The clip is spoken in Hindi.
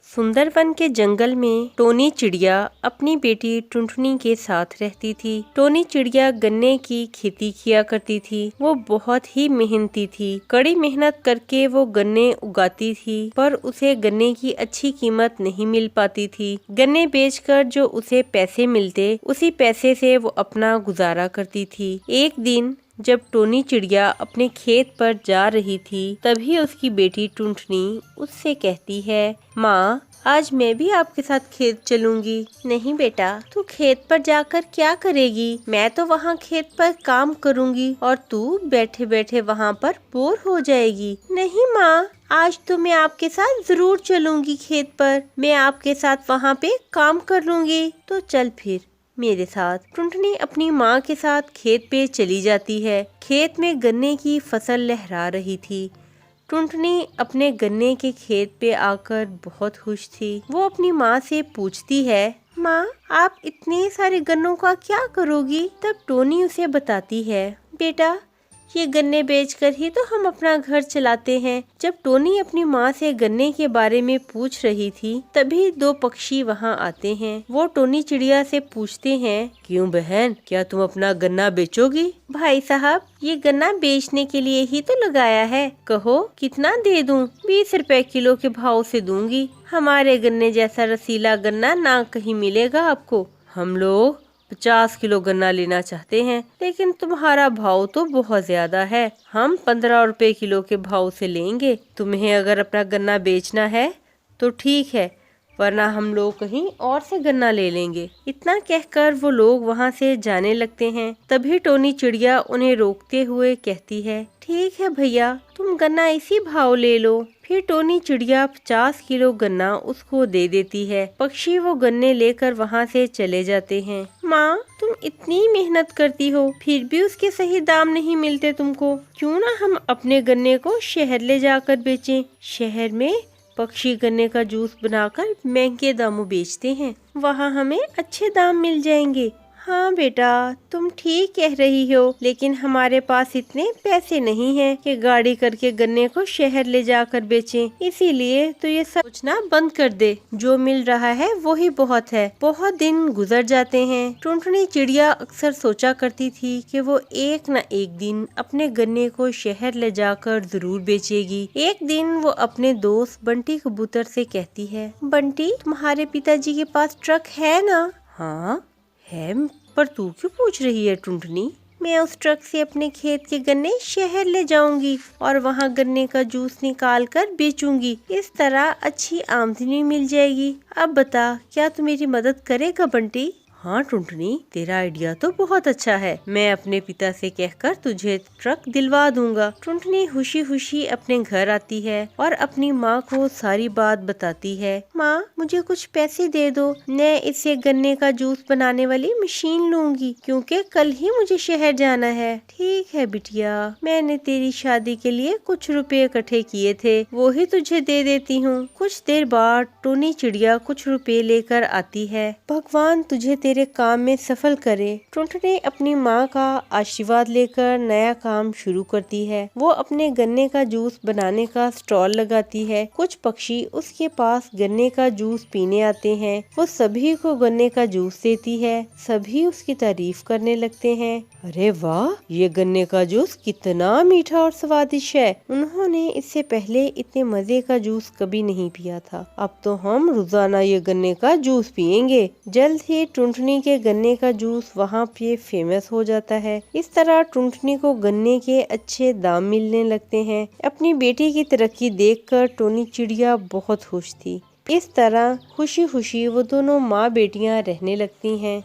सुंदरवन के जंगल में टोनी चिड़िया अपनी बेटी टुनटुनी के साथ रहती थी। टोनी चिड़िया गन्ने की खेती किया करती थी। वो बहुत ही मेहनती थी। कड़ी मेहनत करके वो गन्ने उगाती थी, पर उसे गन्ने की अच्छी कीमत नहीं मिल पाती थी। गन्ने बेचकर जो उसे पैसे मिलते, उसी पैसे से वो अपना गुजारा करती थी। एक दिन जब टोनी चिड़िया अपने खेत पर जा रही थी, तभी उसकी बेटी टुनटुनी उससे कहती है, माँ आज मैं भी आपके साथ खेत चलूंगी। नहीं बेटा, तू खेत पर जाकर क्या करेगी? मैं तो वहाँ खेत पर काम करूंगी और तू बैठे बैठे वहाँ पर बोर हो जाएगी। नहीं माँ, आज तो मैं आपके साथ जरूर चलूंगी खेत पर। मैं आपके साथ वहाँ पे काम कर लूंगी। तो चल फिर मेरे साथ। टुनटुनी अपनी माँ के साथ खेत पे चली जाती है। खेत में गन्ने की फसल लहरा रही थी। टुनटुनी अपने गन्ने के खेत पे आकर बहुत खुश थी। वो अपनी माँ से पूछती है, माँ आप इतने सारे गन्नों का क्या करोगी? तब टोनी उसे बताती है, बेटा ये गन्ने बेचकर ही तो हम अपना घर चलाते हैं। जब टोनी अपनी माँ से गन्ने के बारे में पूछ रही थी, तभी दो पक्षी वहाँ आते हैं। वो टोनी चिड़िया से पूछते हैं, क्यों बहन, क्या तुम अपना गन्ना बेचोगी? भाई साहब, ये गन्ना बेचने के लिए ही तो लगाया है। कहो कितना दे दूं? 20 रुपए किलो के भाव से दूंगी। हमारे गन्ने जैसा रसीला गन्ना ना कहीं मिलेगा आपको। हम लोग 50 किलो गन्ना लेना चाहते हैं, लेकिन तुम्हारा भाव तो बहुत ज्यादा है। हम 15 रुपए किलो के भाव से लेंगे। तुम्हें अगर अपना गन्ना बेचना है तो ठीक है, वरना हम लोग कहीं और से गन्ना ले लेंगे। इतना कहकर वो लोग वहाँ से जाने लगते हैं। तभी टोनी चिड़िया उन्हें रोकते हुए कहती है, ठीक है भैया, तुम गन्ना इसी भाव ले लो। फिर टोनी चिड़िया 50 किलो गन्ना उसको दे देती है। पक्षी वो गन्ने लेकर वहाँ से चले जाते हैं। माँ तुम इतनी मेहनत करती हो, फिर भी उसके सही दाम नहीं मिलते तुमको। क्यों ना हम अपने गन्ने को शहर ले जाकर बेचें? शहर में पक्षी गन्ने का जूस बनाकर महंगे दामों बेचते हैं, वहाँ हमें अच्छे दाम मिल जाएंगे। हाँ बेटा, तुम ठीक कह रही हो, लेकिन हमारे पास इतने पैसे नहीं हैं कि गाड़ी करके गन्ने को शहर ले जाकर बेचें। इसीलिए तो ये सब सोचना बंद कर दे। जो मिल रहा है वो ही बहुत है। बहुत दिन गुजर जाते हैं। टुनटुनी चिड़िया अक्सर सोचा करती थी कि वो एक न एक दिन अपने गन्ने को शहर ले जाकर जरूर बेचेगी। एक दिन वो अपने दोस्त बंटी कबूतर से कहती है, बंटी तुम्हारे पिताजी के पास ट्रक है ना? हाँ है, पर तू क्यों पूछ रही है टुनटुनी? मैं उस ट्रक से अपने खेत के गन्ने शहर ले जाऊंगी और वहाँ गन्ने का जूस निकाल कर बेचूंगी। इस तरह अच्छी आमदनी मिल जाएगी। अब बता, क्या तू मेरी मदद करेगा बंटी? हाँ टुनटुनी, तेरा आइडिया तो बहुत अच्छा है। मैं अपने पिता से कहकर तुझे ट्रक दिलवा दूंगा। टुनटुनी खुशी खुशी अपने घर आती है और अपनी माँ को सारी बात बताती है। माँ मुझे कुछ पैसे दे दो, मैं इससे गन्ने का जूस बनाने वाली मशीन लूंगी, क्योंकि कल ही मुझे शहर जाना है। ठीक है बिटिया, मैंने तेरी शादी के लिए कुछ रुपए इकट्ठे किए थे, वो ही तुझे दे देती हूँ। कुछ देर बाद टोनी चिड़िया कुछ रुपए लेकर आती है। भगवान तुझे तेरे काम में सफल करे। टुनटुनी अपनी माँ का आशीर्वाद लेकर नया काम शुरू करती है। वो अपने गन्ने का जूस बनाने का स्टॉल लगाती है। कुछ पक्षी उसके पास गन्ने का जूस पीने आते हैं। वो सभी को गन्ने का जूस देती है। सभी उसकी तारीफ करने लगते हैं। अरे वाह, ये गन्ने का जूस कितना मीठा और स्वादिष्ट है। उन्होंने इससे पहले इतने मजे का जूस कभी नहीं पिया था। अब तो हम रोजाना ये गन्ने का जूस पियेंगे। जल्द ही टुनटुनी के गन्ने का जूस वहाँ पे फेमस हो जाता है। इस तरह टुनटुनी को गन्ने के अच्छे दाम मिलने लगते हैं। अपनी बेटी की तरक्की देखकर टोनी चिड़िया बहुत खुश थी। इस तरह खुशी खुशी वो दोनों माँ बेटियाँ रहने लगती हैं।